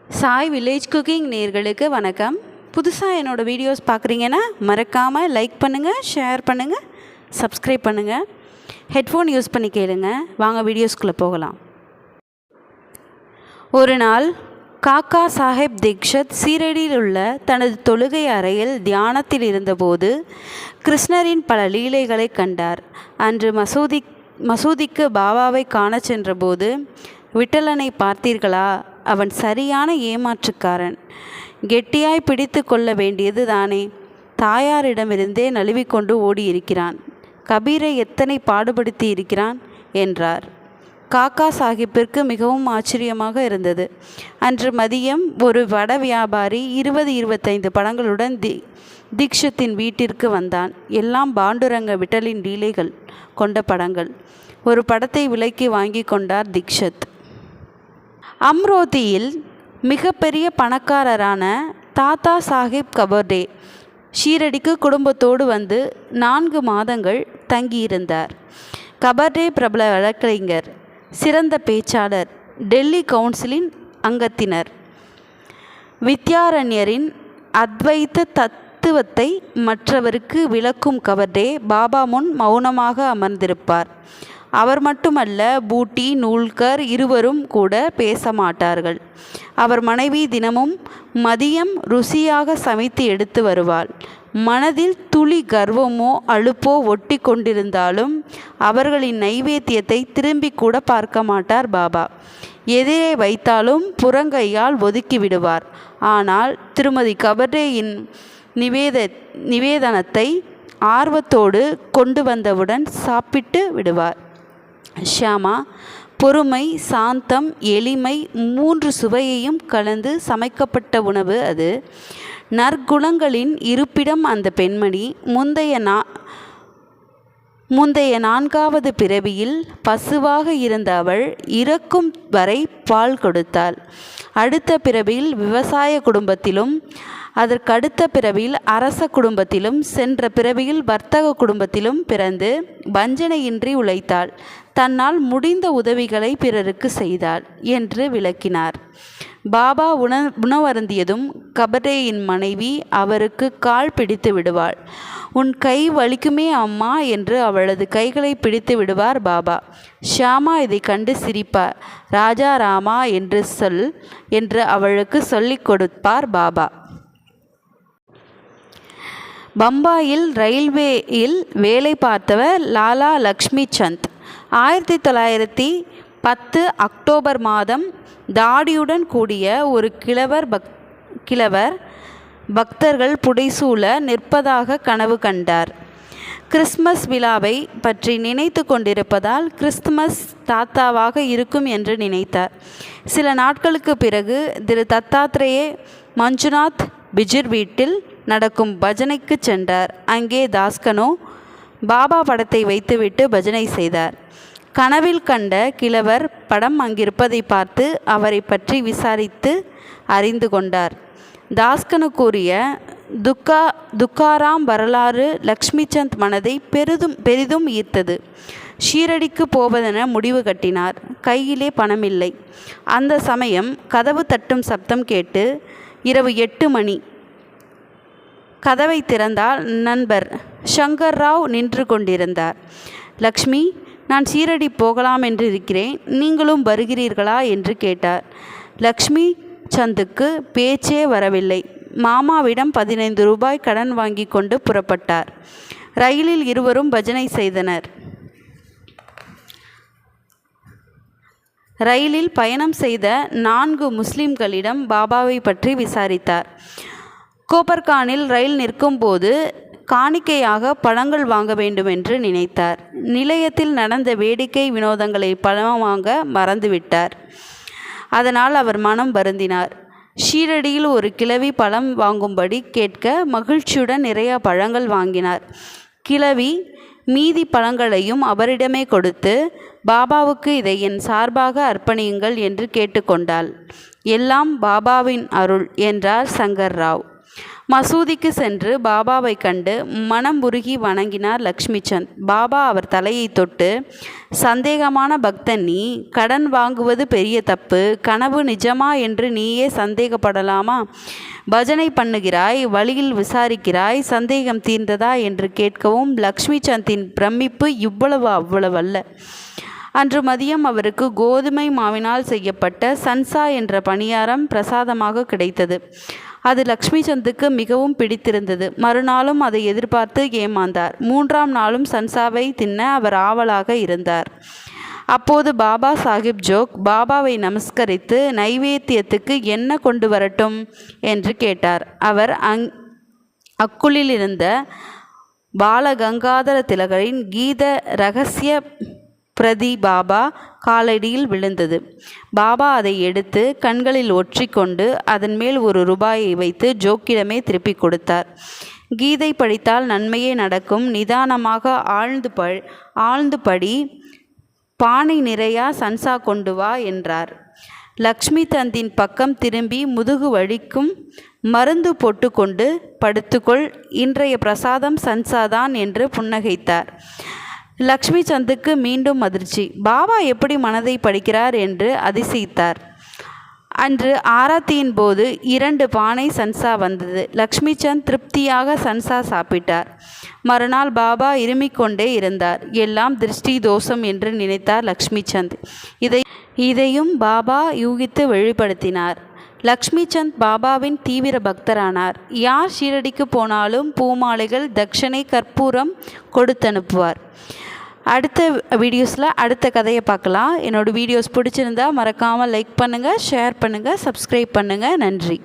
Sai village cooking நேயர்களுக்கு வணக்கம். புதுசாக என்னோடய வீடியோஸ் பார்க்குறீங்கன்னா மறக்காமல் லைக் பண்ணுங்கள், ஷேர் பண்ணுங்கள், சப்ஸ்கிரைப் பண்ணுங்கள். ஹெட்ஃபோன் யூஸ் பண்ணி கேளுங்க. வாங்க வீடியோஸ்குள்ளே போகலாம். ஒரு நாள் காக்கா சாஹேப் தீக்ஷத் சீரடியில் உள்ள தனது தொழுகை அறையில் தியானத்தில் இருந்தபோது கிருஷ்ணரின் பல லீலைகளை கண்டார். அன்று மசூதிக்கு பாபாவை காண சென்றபோது, விட்டலனை பார்த்தீர்களா? அவன் சரியான ஏமாற்றுக்காரன். கெட்டியாய் பிடித்து கொள்ள வேண்டியது தானே. தாயாரிடமிருந்தே நழுவிக்கொண்டு ஓடியிருக்கிறான். கபீரை எத்தனை பாடுபடுத்தி இருக்கிறான் என்றார். காக்கா சாஹிப்பிற்கு மிகவும் ஆச்சரியமாக இருந்தது. அன்று மதியம் ஒரு வட வியாபாரி 20-25 படங்களுடன் தீக்ஷத்தின் வீட்டிற்கு வந்தான். எல்லாம் பாண்டுரங்க விட்டலின் லீலைகள் கொண்ட படங்கள். ஒரு படத்தை விலைக்கு வாங்கி கொண்டார் தீக்ஷத். அம்ரோதியில் மிகப்பெரிய பணக்காரரான தாத்தா சாஹிப் கபர்டே ஷீரடிக்கு குடும்பத்தோடு வந்து 4 மாதங்கள் தங்கியிருந்தார். கபர்டே பிரபல வழக்கறிஞர், சிறந்த பேச்சாளர், டெல்லி கவுன்சிலின் அங்கத்தினர். வித்யாரண்யரின் அத்வைத்த தத்துவத்தை மற்றவருக்கு விளக்கும் கபர்டே பாபா முன் மௌனமாக அமர்ந்திருப்பார். அவர் மட்டுமல்ல, பூட்டி, நூல்கர் இருவரும் கூட பேச மாட்டார்கள். அவர் மனைவி தினமும் மதியம் ருசியாக சமைத்து எடுத்து வருவாள். மனதில் துளி கர்வமோ அலுப்போ ஒட்டி கொண்டிருந்தாலும் அவர்களின் நைவேத்தியத்தை திரும்பி கூட பார்க்க மாட்டார் பாபா. எதிரே வைத்தாலும் புறங்கையால் ஒதுக்கி விடுவார். ஆனால் திருமதி கபர்டேயின் நிவேதனத்தை ஆர்வத்தோடு கொண்டு வந்தவுடன் சாப்பிட்டு விடுவார். ஷியாமா பொறுமை, சாந்தம், எளிமை 3 சுவையையும் கலந்து சமைக்கப்பட்ட உணவு அது. நற்குணங்களின் இருப்பிடம் அந்த பெண்மணி. முந்தைய 4வது பிறவியில் பசுவாக இருந்த அவள் இறக்கும் வரை பால் கொடுத்தாள். அடுத்த பிறவியில் விவசாய குடும்பத்திலும், அதற்கடுத்த பிறவியில் அரச குடும்பத்திலும், சென்ற பிறவியில் வர்த்தக குடும்பத்திலும் பிறந்து வஞ்சனையின்றி உழைத்தாள். தன்னால் முடிந்த உதவிகளை பிறருக்கு செய்தாள் என்று விளக்கினார். பாபா உணவருந்தியதும் கபர்டேயின் மனைவி அவருக்கு கால் பிடித்து விடுவாள். உன் கை வலிக்குமே அம்மா என்று அவளது கைகளை பிடித்து விடுவார் பாபா. ஷியாமா இதை கண்டு சிரிப்பார். ராஜா ராமா என்று அவளுக்கு சொல்லிக் கொடுப்பார் பாபா. பம்பாயில் ரயில்வேயில் வேலை பார்த்தவர் லாலா லக்ஷ்மி சந்த். 1910 அக்டோபர் மாதம் தாடியுடன் கூடிய ஒரு கிழவர் பக்தர்கள் புடைசூழ நிற்பதாக கனவு கண்டார். கிறிஸ்மஸ் விழாவை பற்றி நினைத்து கொண்டிருப்பதால் கிறிஸ்துமஸ் தாத்தாவாக இருக்கும் என்று நினைத்தார். சில நாட்களுக்கு பிறகு திரு தத்தாத்ரேய மஞ்சுநாத் பிஜிர் வீட்டில் நடக்கும் பஜனைக்கு சென்றார். அங்கே தாஸ்கனோ பாபா படத்தை வைத்துவிட்டு பஜனை செய்தார். கனவில் கண்ட கிழவர் படம் அங்கிருப்பதை பார்த்து அவரை பற்றி விசாரித்து அறிந்து கொண்டார். தாஸ்கனு கூறிய துக்காராம் வரலாறு லக்ஷ்மிசந்த் மனதை பெரிதும் ஈர்த்தது. ஷீரடிக்கு போவதென முடிவு கட்டினார். கையிலே பணமில்லை. அந்த சமயம் கதவு தட்டும் சப்தம் கேட்டு இரவு 8 மணி. கதவை திறந்தால் நண்பர் சங்கர் ராவ் நின்று கொண்டிருந்தார். லக்ஷ்மி, நான் ஷீரடி போகலாம் என்று இருக்கிறேன், நீங்களும் வருகிறீர்களா என்று கேட்டார். லக்ஷ்மி சந்துக்கு பேச்சே வரவில்லை. மாமாவிடம் 15 ரூபாய் கடன் வாங்கி கொண்டு புறப்பட்டார். ரயிலில் இருவரும் பஜனை செய்தனர். ரயிலில் பயணம் செய்த 4 முஸ்லிம்களிடம் பாபாவை பற்றி விசாரித்தார். கோபர்கானில் ரயில் நிற்கும் போது காணிக்கையாக பழங்கள் வாங்க வேண்டும் என்று நினைத்தார். நிலையத்தில் நடந்த வேடிக்கை வினோதங்களை பழம் வாங்க மறந்துவிட்டார். அதனால் அவர் மனம் வருந்தினார். ஷீரடியில் ஒரு கிழவி பழம் வாங்கும்படி கேட்க மகிழ்ச்சியுடன் நிறைய பழங்கள் வாங்கினார். கிழவி மீதி பழங்களையும் அவரிடமே கொடுத்து, பாபாவுக்கு இதை என் சார்பாக அர்ப்பணியுங்கள் என்று கேட்டுக்கொண்டாள். எல்லாம் பாபாவின் அருள் என்றார் சங்கர் ராவ். மசூதிக்கு சென்று பாபாவை கண்டு மனம் உருகி வணங்கினார் லக்ஷ்மிசந்த். பாபா அவர் தலையை தொட்டு, சந்தேகமான பக்தன் நீ, கடன் வாங்குவது பெரிய தப்பு, கனவு நிஜமா என்று நீயே சந்தேகப்படலாமா? பஜனை பண்ணுகிறாய், வழியில் விசாரிக்கிறாய், சந்தேகம் தீர்ந்ததா என்று கேட்கவும் லக்ஷ்மிசந்தின் பிரமிப்பு இவ்வளவு அவ்வளவல்ல. அன்று மதியம் அவருக்கு கோதுமை மாவினால் செய்யப்பட்ட சன்சா என்ற பணியாரம் பிரசாதமாக கிடைத்தது. அது லக்ஷ்மிசந்துக்கு மிகவும் பிடித்திருந்தது. மறுநாளும் அதை எதிர்பார்த்து ஏமாந்தார். 3ஆம் நாளும் சன்சாவை தின்ன அவர் ஆவலாக இருந்தார். அப்போது பாபா சாஹிப் ஜோக் பாபாவை நமஸ்கரித்து, நைவேத்தியத்துக்கு என்ன கொண்டு வரட்டும் என்று கேட்டார். அவர் அக்குளில் இருந்த பாலகங்காதர திலகரின் கீத ரகசிய பிரதி பாபா காலடியில் விழுந்தது. பாபா அதை எடுத்து கண்களில் ஒற்றிக்கொண்டு அதன் மேல் ₹1 வைத்து ஜோக்கிடமே திருப்பி கொடுத்தார். கீதை படித்தால் நன்மையே நடக்கும், நிதானமாக ஆழ்ந்து படி, பானை நிறையா சன்சா கொண்டு வா என்றார். லக்ஷ்மிசந்தின் பக்கம் திரும்பி முதுகு வலிக்கும், மருந்து போட்டுக்கொண்டு படுத்துக்கொள், இன்றைய பிரசாதம் சன்சாதான் என்று புன்னகைத்தார். லக்ஷ்மிசந்துக்கு மீண்டும் அதிர்ச்சி. பாபா எப்படி மனதை படிக்கிறார் என்று அதிசயித்தார். அன்று ஆரத்தியின் போது 2 பானை சன்சா வந்தது. லக்ஷ்மிசந்த் திருப்தியாக சன்சா சாப்பிட்டார். மறுநாள் பாபா இருமிக்கொண்டே இருந்தார். எல்லாம் திருஷ்டி தோஷம் என்று நினைத்தார் லக்ஷ்மிசந்த். இதையும் பாபா யூகித்து வெளிப்படுத்தினார். லக்ஷ்மிசந்த் பாபாவின் தீவிர பக்தரானார். யார் ஷீரடிக்கு போனாலும் பூமாலைகள், தட்சணை, கற்பூரம் கொடுத்தனுப்புவார். அடுத்த வீடியோஸில் அடுத்த கதையை பார்க்கலாம். என்னோடய வீடியோஸ் பிடிச்சிருந்தா மறக்காமல் லைக் பண்ணுங்கள், ஷேர் பண்ணுங்கள், சப்ஸ்கிரைப் பண்ணுங்கள். நன்றி.